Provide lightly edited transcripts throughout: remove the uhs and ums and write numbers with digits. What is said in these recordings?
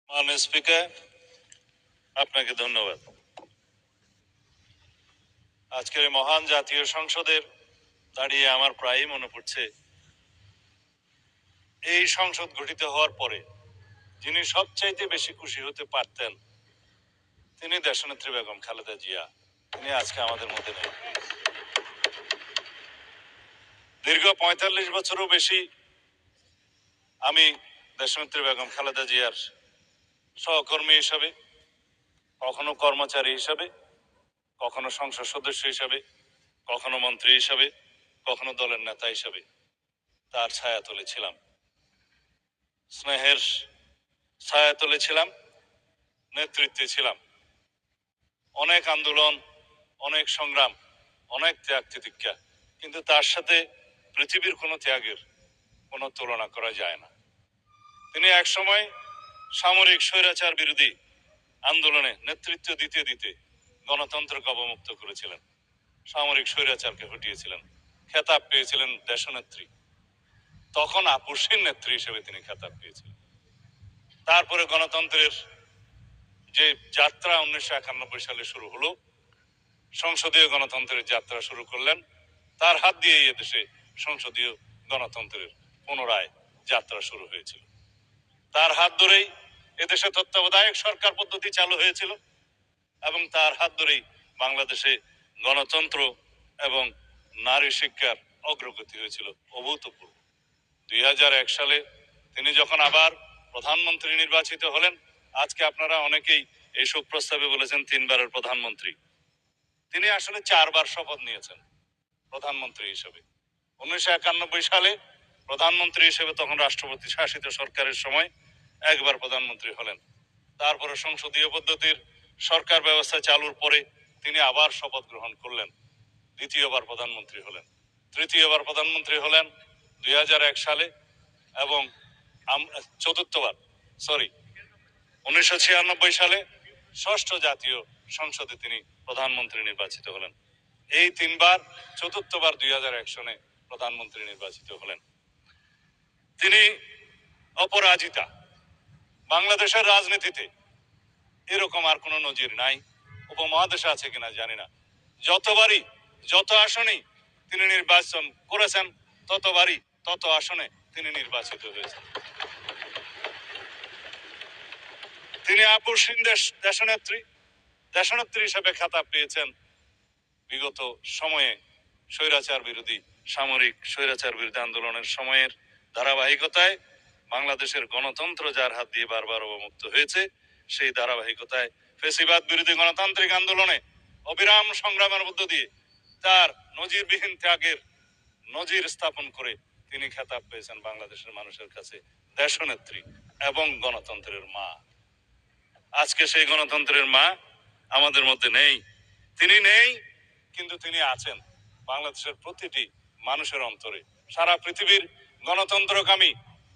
মাননীয় স্পিকার, আপনাকে ধন্যবাদ। আজকের এই মহান জাতীয় সংসদের দাঁড়িয়ে আমার প্রায়ই মনে পড়ছে এই সংসদ গঠিত হওয়ার পরে যিনি সবচাইতে বেশি খুশি হতে পারতেন তিনি দেশনেত্রী বেগম খালেদা জিয়া। তিনি আজকে আমাদের মধ্যে নেই। দীর্ঘ ৪৫ বছরও বেশি আমি দেশনেত্রী বেগম খালেদা জিয়ার সহকর্মী হিসাবে, কখনো কর্মচারী হিসাবে, কখনো সংসদ সদস্য হিসাবে, কখনো মন্ত্রী হিসাবে, কখনো দলের নেতা হিসাবে তার ছায়াতলে ছিলাম, স্নেহের ছায়াতলে ছিলাম, নেতৃত্বে ছিলাম। অনেক আন্দোলন, অনেক সংগ্রাম, অনেক ত্যাগ তিতিক্ষা, কিন্তু তার সাথে পৃথিবীর কোনো ত্যাগের কোনো তুলনা করা যায় না। তিনি একসময় সামরিক স্বৈরাচার বিরোধী আন্দোলনে নেতৃত্ব দিতে দিতে গণতন্ত্রকে অবমুক্ত করেছিলেন, সামরিক স্বৈরাচারকে হটিয়েছিলেন, খেতাব পেয়েছিলেন দেশনেত্রী। তখন আপসহীন নেত্রী হিসেবে তিনি খেতাব পেয়েছিলেন। তারপরে গণতন্ত্রের যে যাত্রা 1991 সালে শুরু হলো, সংসদীয় গণতন্ত্রের যাত্রা শুরু করলেন। তার হাত দিয়ে এদেশে সংসদীয় গণতন্ত্রের পুনরায় যাত্রা শুরু হয়েছিল। তার হাত ধরেই এদেশে তত্ত্বাবধায়ক সরকার পদ্ধতি চালু হয়েছিল এবং তার হাত ধরেই বাংলাদেশে গণতন্ত্র এবং নারী শিক্ষার অগ্রগতি হয়েছিল অভূতপূর্ব। 2001 সালে তিনি যখন আবার প্রধানমন্ত্রী নির্বাচিত হলেন, আজকে আপনারা অনেকেই এই শোক প্রস্তাবে বলেছেন 3 বারের প্রধানমন্ত্রী। তিনি আসলে 4 বার শপথ নিয়েছেন প্রধানমন্ত্রী হিসেবে। 1991 সালে প্রধানমন্ত্রী হিসেবে তখন রাষ্ট্রপতি শাসিত সরকারের সময় একবার প্রধানমন্ত্রী হলেন। তারপরে সংসদীয় পদ্ধতির সরকার ব্যবস্থা চালুর পরে তিনি আবার শপথ গ্রহণ করলেন, দ্বিতীয়বার প্রধানমন্ত্রী হলেন। তৃতীয়বার প্রধানমন্ত্রী হলেন 2001 সালে এবং চতুর্থবার 1996 সালে ষষ্ঠ জাতীয় সংসদে তিনি প্রধানমন্ত্রী নির্বাচিত হলেন। এই 3 বার, চতুর্থবার 2001 সনে প্রধানমন্ত্রী নির্বাচিত হলেন। তিনি অপরাজিতা। বাংলাদেশের রাজনীতিতে এরকম আর কোন নজির নাই, উপমহাদেশে আছে কিনা জানি না। যতবারই যত আসনেই তিনি নির্বাচন করেছেন ততবারই তত আসনে তিনি নির্বাচিত হয়েছেন। তিনি আপসহীন দেশনেত্রী হিসেবে খেতাব পেয়েছেন। বিগত সময়ে স্বৈরাচার বিরোধী সামরিক স্বৈরাচার বিরোধী আন্দোলনের সময়ের ধারাবাহিকতায় বাংলাদেশের গণতন্ত্র যার হাত দিয়ে বারবার অবমুক্ত হয়েছে, সেই ধারাবাহিকতায় ফ্যাসিবাদ বিরোধী গণতান্ত্রিক আন্দোলনে অবিরাম সংগ্রামের মধ্য দিয়ে তার নজিরবিহীন ত্যাগের নজির স্থাপন করে তিনি খেতাব পেয়েছেন বাংলাদেশের মানুষের কাছে দেশনেত্রী এবং গণতন্ত্রের মা। আজকে সেই গণতন্ত্রের মা আমাদের মধ্যে নেই। তিনি নেই, কিন্তু তিনি আছেন বাংলাদেশের প্রতিটি মানুষের অন্তরে। সারা পৃথিবীর গণতন্ত্রকামী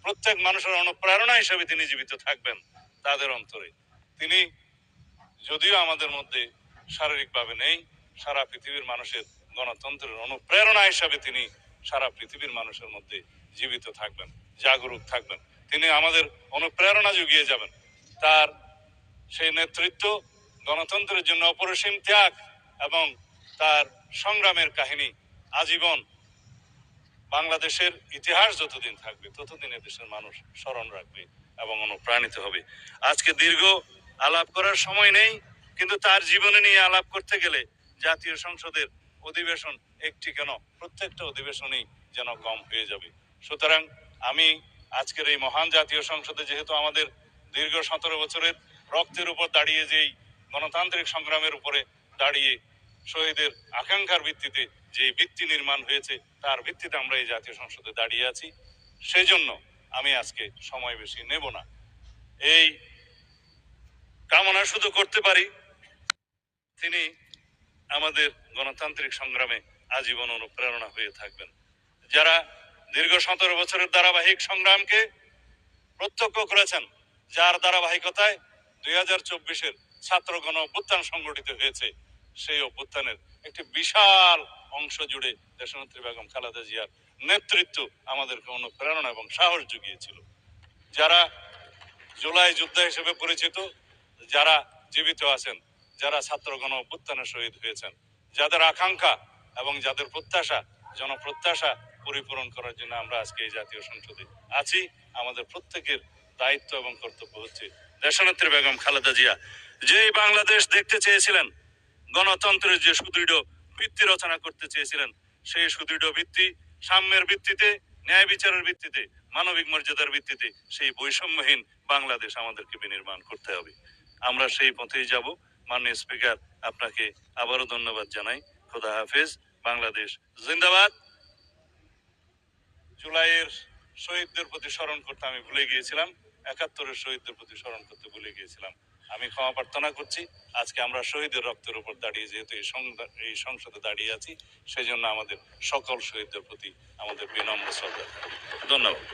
প্রত্যেক মানুষের অনুপ্রেরণা হিসেবে তিনি জীবিত থাকবেন তাদের অন্তরে। তিনি যদিও আমাদের মধ্যে শারীরিকভাবে নেই, সারা পৃথিবীর মানুষের গণতন্ত্রের অনুপ্রেরণা হিসাবে তিনি সারা পৃথিবীর মানুষের মধ্যে জীবিত থাকবেন, জাগরুক থাকবেন। তিনি আমাদের অনুপ্রেরণা জুগিয়ে যাবেন। তার সেই নেতৃত্ব, গণতন্ত্রের জন্য অপরিসীম ত্যাগ এবং তার সংগ্রামের কাহিনী আজীবন বাংলাদেশের ইতিহাস যতদিন থাকবে ততদিন দেশের মানুষ স্মরণ রাখবে এবং অনুপ্রাণিত হবে। আজকে দীর্ঘ আলাপ করার সময় নেই, কিন্তু তার জীবনে নিয়ে আলাপ করতে গেলে জাতীয় সংসদের অধিবেশন একটি কেন প্রত্যেকটা অধিবেশনই যেন কম হয়ে যাবে। সুতরাং আমি আজকের এই মহান জাতীয় সংসদে, যেহেতু আমাদের দীর্ঘ 17 বছরের রক্তের উপর দাঁড়িয়ে, যেই গণতান্ত্রিক সংগ্রামের উপরে দাঁড়িয়ে শহীদের আকাঙ্ক্ষার ভিত্তিতে যে ভিত্তি নির্মাণ হয়েছে, তার ভিত্তিতে আমরা এই জাতীয় সংসদে দাঁড়িয়ে আছি। সেই জন্য আমি আজকে সময় বেশি নেব না। এই কামনা শুধু করতে পারি তিনি আমাদের গণতান্ত্রিক সংগ্রামে আজীবন অনুপ্রেরণা হয়ে থাকবেন। যারা দীর্ঘ 17 বছরের ধারাবাহিক সংগ্রামকে প্রত্যক্ষ করেছেন, যার ধারাবাহিকতায় 2024-এর ছাত্র গণ অভ্যুত্থান সংগঠিত হয়েছে, সেই অভ্যুত্থানের একটি বিশাল অংশ জুড়ে দেশনেত্রী বেগম খালেদা জিয়ার নেতৃত্ব আমাদেরকে অনুপ্রেরণা এবং সাহস জুগিয়েছিল। যারা জুলাই যোদ্ধা হিসেবে পরিচিত, যারা জীবিত আছেন, যারা ছাত্র গণ অভ্যুত্থানে শহীদ হয়েছেন, যাদের আকাঙ্ক্ষা এবং যাদের প্রত্যাশা, জনপ্রত্যাশা পরিপূরণ করার জন্য আমরা আজকে এই জাতীয় সংসদে আছি। আমাদের প্রত্যেকের দায়িত্ব এবং কর্তব্য হচ্ছে দেশনেত্রী বেগম খালেদা জিয়া যে বাংলাদেশ দেখতে চেয়েছিলেন, গণতন্ত্রের যে সুদৃঢ় ভিত্তি রচনা করতে চেয়েছিলেন, সেই সুদৃঢ় ভিত্তি সাম্যের ভিত্তিতে, ন্যায় বিচারের ভিত্তিতে, মানবিক মর্যাদার ভিত্তিতে সেই বৈষম্যহীন বাংলাদেশ আমাদেরকে বিনির্মাণ করতে হবে। আমরা সেই পথেই যাব। মাননীয় স্পিকার, আপনাকে আবারও ধন্যবাদ জানাই। খোদা হাফেজ। বাংলাদেশ জিন্দাবাদ। জুলাইয়ের শহীদদের প্রতি স্মরণ করতে আমি ভুলে গিয়েছিলাম, ৭১-এর শহীদদের প্রতি স্মরণ করতে ভুলে গিয়েছিলাম। আমি ক্ষমা প্রার্থনা করছি। আজকে আমরা শহীদের রক্তের উপর দাঁড়িয়ে যেহেতু এই সংসদে দাঁড়িয়ে আছি, সেই জন্য আমাদের সকল শহীদদের প্রতি আমাদের বিনম্র শ্রদ্ধা। ধন্যবাদ।